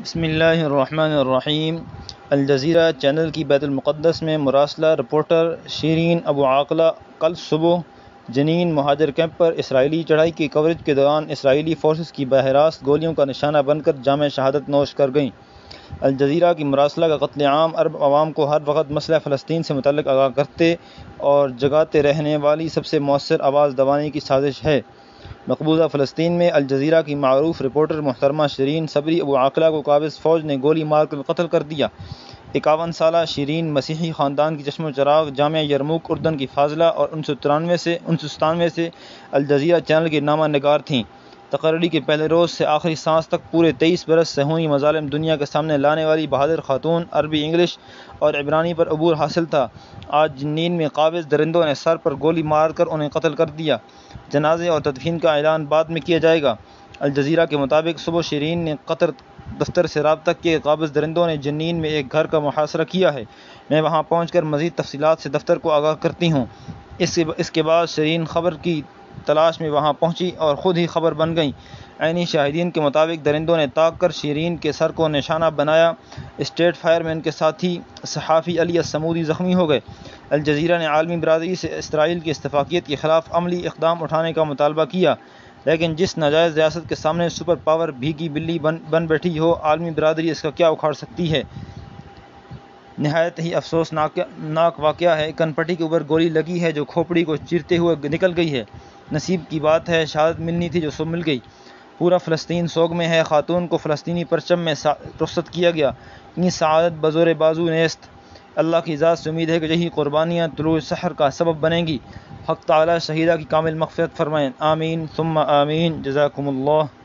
بسم اللہ الرحمن الرحیم۔ الجزیرہ چینل کی بیت المقدس میں مراسلہ رپورٹر شیرین ابو عاقلہ کل صبح جنین مہاجر کیمپ پر اسرائیلی چڑھائی کی کوریج کے دوران اسرائیلی فورسز کی براہ راست گولیوں کا نشانہ بن کر جامع شہادت نوش کر گئیں۔ الجزیرہ کی مراسلہ کا قتل عام عرب عوام کو ہر وقت مسئلہ فلسطین سے متعلق آگاہ کرتے اور جگاتے رہنے والی سب سے مؤثر آواز دبانے کی سازش ہے۔ مقبوضہ فلسطین میں الجزیرہ کی معروف رپورٹر محترمہ شیرین صبری ابو عاقلہ کو قابض فوج نے گولی مار کر قتل کر دیا۔ 51 سالہ شیرین مسیحی خاندان کی چشم و چراغ جامعہ یرموک اردن کی فاضلہ اور 1997 سے الجزیرہ چینل کی نامہ نگار تھیں۔ تقرری کے پہلے روز سے آخری سانس تک پورے 23 برس صہیونی مظالم دنیا کے سامنے لانے والی بہادر خاتون عربی، انگلش اور عبرانی پر عبور حاصل تھا۔ آج جنین میں قابض درندوں نے سر پر گولی مار کر انہیں قتل کر دیا۔ جنازے اور تدفین کا اعلان بعد میں کیا جائے گا۔ الجزیرہ کے مطابق صبح شیرین نے قطر دفتر سے رابطہ کیے قابض درندوں نے جنین میں ایک گھر کا محاصرہ کیا ہے۔ میں وہاں پہنچ کر مزید تفصیلات سے دفتر کو آگاہ کرتی ہوں۔ اس کے بعد شیرین خبر کی تلاش میں وہاں پہنچی اور خود ہی خبر بن گئیں۔ عینی شاہدین کے مطابق درندوں نے طاق کر شیرین کے سر کو نشانہ بنایا۔ اسٹیٹ فائر مین کے ساتھی صحافی علی الصمودی زخمی ہو گئے۔ الجزیرہ نے عالمی برادری سے اسرائیل کی اتفاقیت کے خلاف عملی اقدام اٹھانے کا مطالبہ کیا، لیکن جس ناجائز ریاست کے سامنے سپر پاور بھیگی بلی بن بیٹھی ہو، عالمی برادری اس کا کیا اکھاڑ سکتی ہے؟ نہایت ہی افسوسناک واقعہ ہے۔ کنپٹی کے اوپر گولی لگی ہے جو کھوپڑی کو چیرتے ہوئے نکل گئی ہے۔ نصیب کی بات ہے، شہادت ملنی تھی جو سو مل گئی۔ پورا فلسطین سوگ میں ہے۔ خاتون کو فلسطینی پرچم میں رخصت کیا گیا۔ یہ سعادت بزور بازو نیست۔ اللہ کی ذات سے امید ہے کہ یہی قربانیاں طلوع سحر کا سبب بنیں گی۔ حق تعالی شہیدہ کی کامل مغفرت فرمائیں۔ آمین ثم آمین۔ جزاکم اللہ۔